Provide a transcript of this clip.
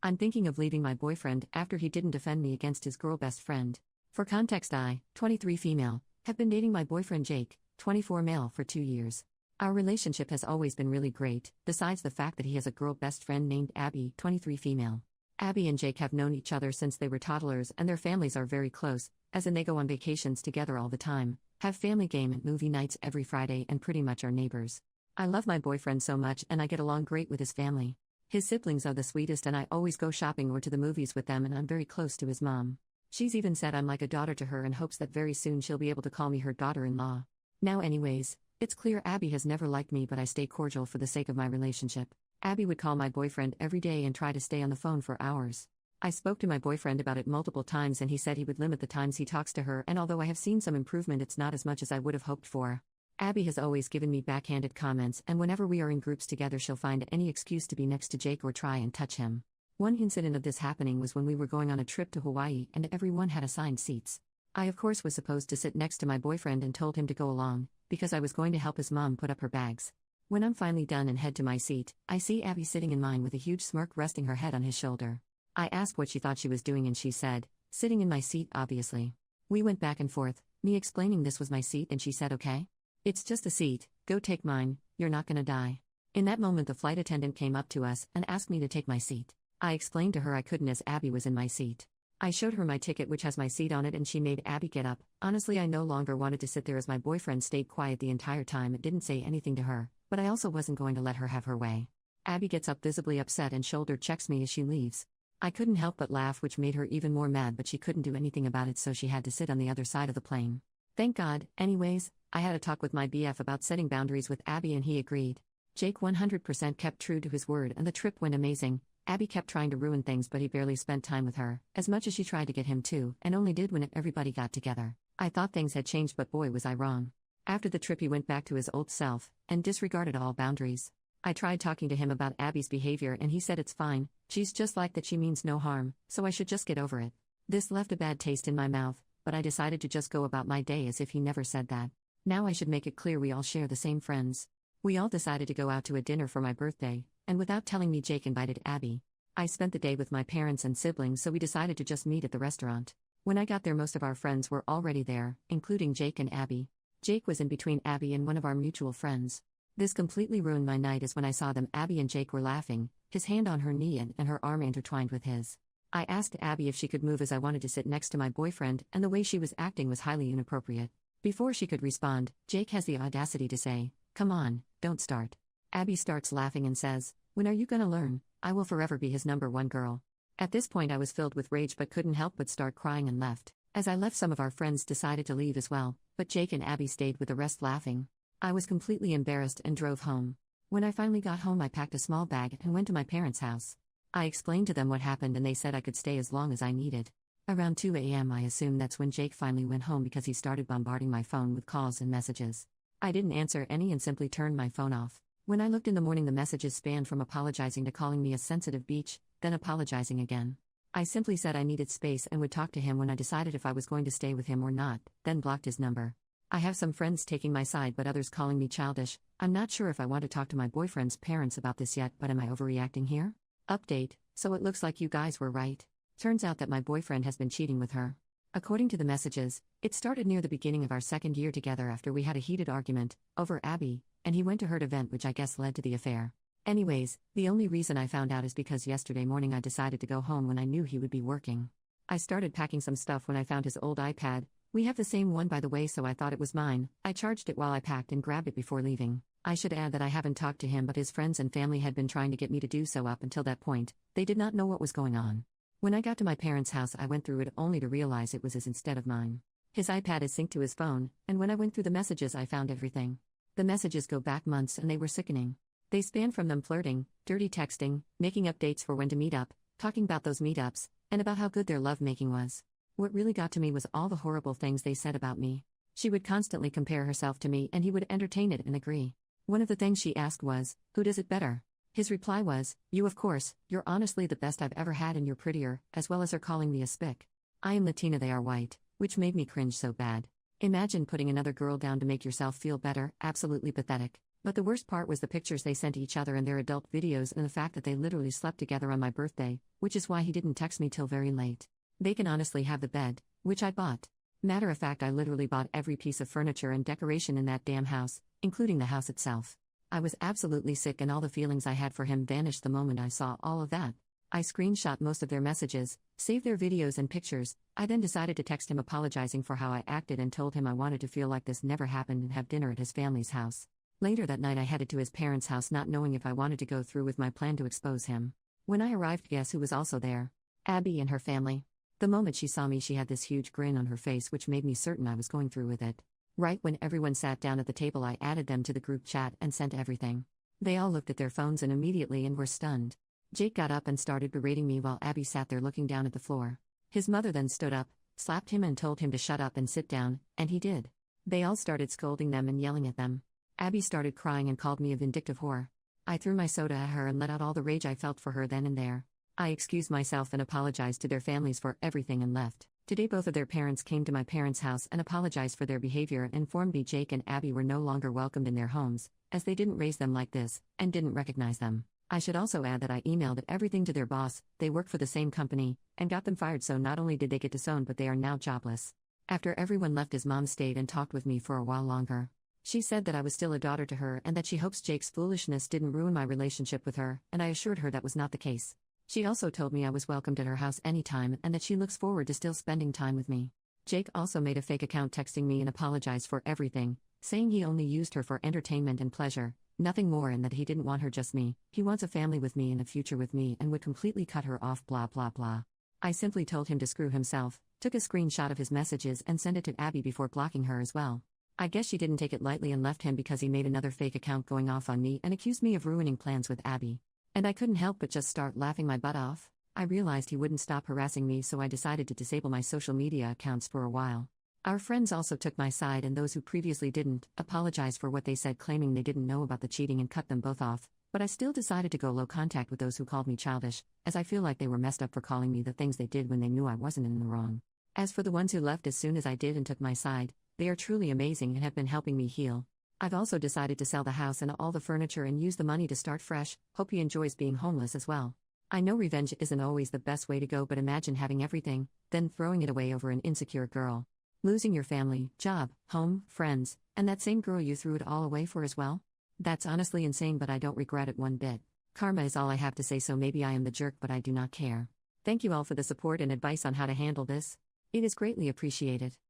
I'm thinking of leaving my boyfriend after he didn't defend me against his girl best friend. For context, I, 23 female, have been dating my boyfriend Jake, 24 male, for 2 years. Our relationship has always been really great, besides the fact that he has a girl best friend named Abby, 23 female. Abby and Jake have known each other since they were toddlers and their families are very close, as in they go on vacations together all the time, have family game and movie nights every Friday and pretty much are neighbors. I love my boyfriend so much and I get along great with his family. His siblings are the sweetest and I always go shopping or to the movies with them and I'm very close to his mom. She's even said I'm like a daughter to her and hopes that very soon she'll be able to call me her daughter-in-law. Now anyways, it's clear Abby has never liked me but I stay cordial for the sake of my relationship. Abby would call my boyfriend every day and try to stay on the phone for hours. I spoke to my boyfriend about it multiple times and he said he would limit the times he talks to her, and although I have seen some improvement, it's not as much as I would have hoped for. Abby has always given me backhanded comments, and whenever we are in groups together she'll find any excuse to be next to Jake or try and touch him. One incident of this happening was when we were going on a trip to Hawaii and everyone had assigned seats. I of course was supposed to sit next to my boyfriend and told him to go along, because I was going to help his mom put up her bags. When I'm finally done and head to my seat, I see Abby sitting in mine with a huge smirk resting her head on his shoulder. I asked what she thought she was doing and she said, "Sitting in my seat, obviously." We went back and forth, me explaining this was my seat and she said, "Okay. It's just a seat, go take mine, you're not gonna die." In that moment the flight attendant came up to us and asked me to take my seat. I explained to her I couldn't as Abby was in my seat. I showed her my ticket which has my seat on it and she made Abby get up. Honestly, I no longer wanted to sit there as my boyfriend stayed quiet the entire time and didn't say anything to her, but I also wasn't going to let her have her way. Abby gets up visibly upset and shoulder checks me as she leaves. I couldn't help but laugh, which made her even more mad, but she couldn't do anything about it so she had to sit on the other side of the plane. Thank God. Anyways, I had a talk with my BF about setting boundaries with Abby and he agreed. Jake 100% kept true to his word and the trip went amazing. Abby kept trying to ruin things but he barely spent time with her, as much as she tried to get him to, and only did when everybody got together. I thought things had changed but boy was I wrong. After the trip he went back to his old self, and disregarded all boundaries. I tried talking to him about Abby's behavior and he said it's fine, she's just like that, she means no harm, so I should just get over it. This left a bad taste in my mouth, but I decided to just go about my day as if he never said that. Now I should make it clear we all share the same friends. We all decided to go out to a dinner for my birthday, and without telling me Jake invited Abby. I spent the day with my parents and siblings so we decided to just meet at the restaurant. When I got there most of our friends were already there, including Jake and Abby. Jake was in between Abby and one of our mutual friends. This completely ruined my night as when I saw them Abby and Jake were laughing, his hand on her knee and her arm intertwined with his. I asked Abby if she could move as I wanted to sit next to my boyfriend and the way she was acting was highly inappropriate. Before she could respond, Jake has the audacity to say, "Come on, don't start." Abby starts laughing and says, "When are you gonna learn? I will forever be his number one girl." At this point I was filled with rage but couldn't help but start crying and left. As I left some of our friends decided to leave as well, but Jake and Abby stayed with the rest laughing. I was completely embarrassed and drove home. When I finally got home I packed a small bag and went to my parents' house. I explained to them what happened and they said I could stay as long as I needed. Around 2 a.m. I assume that's when Jake finally went home because he started bombarding my phone with calls and messages. I didn't answer any and simply turned my phone off. When I looked in the morning the messages spanned from apologizing to calling me a sensitive beach, then apologizing again. I simply said I needed space and would talk to him when I decided if I was going to stay with him or not, then blocked his number. I have some friends taking my side but others calling me childish. I'm not sure if I want to talk to my boyfriend's parents about this yet, but am I overreacting here? Update, so it looks like you guys were right. Turns out that my boyfriend has been cheating with her. According to the messages, it started near the beginning of our second year together after we had a heated argument over Abby, and he went to her event which I guess led to the affair. Anyways, the only reason I found out is because yesterday morning I decided to go home when I knew he would be working. I started packing some stuff when I found his old iPad. We have the same one by the way, so I thought it was mine. I charged it while I packed and grabbed it before leaving. I should add that I haven't talked to him but his friends and family had been trying to get me to do so up until that point. They did not know what was going on. When I got to my parents' house I went through it only to realize it was his instead of mine. His iPad is synced to his phone, and when I went through the messages I found everything. The messages go back months and they were sickening. They span from them flirting, dirty texting, making up dates for when to meet up, talking about those meetups, and about how good their lovemaking was. What really got to me was all the horrible things they said about me. She would constantly compare herself to me and he would entertain it and agree. One of the things she asked was, "Who does it better?" His reply was, "You of course, you're honestly the best I've ever had and you're prettier," as well as her calling me a spick. I am Latina, they are white, which made me cringe so bad. Imagine putting another girl down to make yourself feel better, absolutely pathetic. But the worst part was the pictures they sent each other and their adult videos and the fact that they literally slept together on my birthday, which is why he didn't text me till very late. They can honestly have the bed, which I bought. Matter of fact, I literally bought every piece of furniture and decoration in that damn house, including the house itself. I was absolutely sick and all the feelings I had for him vanished the moment I saw all of that. I screenshot most of their messages, saved their videos and pictures. I then decided to text him apologizing for how I acted and told him I wanted to feel like this never happened and have dinner at his family's house. Later that night I headed to his parents' house not knowing if I wanted to go through with my plan to expose him. When I arrived, guess who was also there? Abby and her family. The moment she saw me, she had this huge grin on her face which made me certain I was going through with it. Right when everyone sat down at the table, I added them to the group chat and sent everything. They all looked at their phones and immediately were stunned. Jake got up and started berating me while Abby sat there looking down at the floor. His mother then stood up, slapped him and told him to shut up and sit down, and he did. They all started scolding them and yelling at them. Abby started crying and called me a vindictive whore. I threw my soda at her and let out all the rage I felt for her then and there. I excused myself and apologized to their families for everything and left. Today both of their parents came to my parents' house and apologized for their behavior and informed me Jake and Abby were no longer welcomed in their homes, as they didn't raise them like this, and didn't recognize them. I should also add that I emailed everything to their boss. They work for the same company, and got them fired, so not only did they get disowned but they are now jobless. After everyone left, his mom stayed and talked with me for a while longer. She said that I was still a daughter to her and that she hopes Jake's foolishness didn't ruin my relationship with her, and I assured her that was not the case. She also told me I was welcomed at her house anytime and that she looks forward to still spending time with me. Jake also made a fake account texting me and apologized for everything, saying he only used her for entertainment and pleasure, nothing more, and that he didn't want her, just me. He wants a family with me and a future with me and would completely cut her off, blah blah blah. I simply told him to screw himself, took a screenshot of his messages and sent it to Abby before blocking her as well. I guess she didn't take it lightly and left him because he made another fake account going off on me and accused me of ruining plans with Abby. And I couldn't help but just start laughing my butt off. I realized he wouldn't stop harassing me, so I decided to disable my social media accounts for a while. Our friends also took my side, and those who previously didn't apologized for what they said, claiming they didn't know about the cheating, and cut them both off. But I still decided to go low contact with those who called me childish, as I feel like they were messed up for calling me the things they did when they knew I wasn't in the wrong. As for the ones who left as soon as I did and took my side, they are truly amazing and have been helping me heal. I've also decided to sell the house and all the furniture and use the money to start fresh. Hope he enjoys being homeless as well. I know revenge isn't always the best way to go, but imagine having everything, then throwing it away over an insecure girl. Losing your family, job, home, friends, and that same girl you threw it all away for as well? That's honestly insane, but I don't regret it one bit. Karma is all I have to say, so maybe I am the jerk, but I do not care. Thank you all for the support and advice on how to handle this. It is greatly appreciated.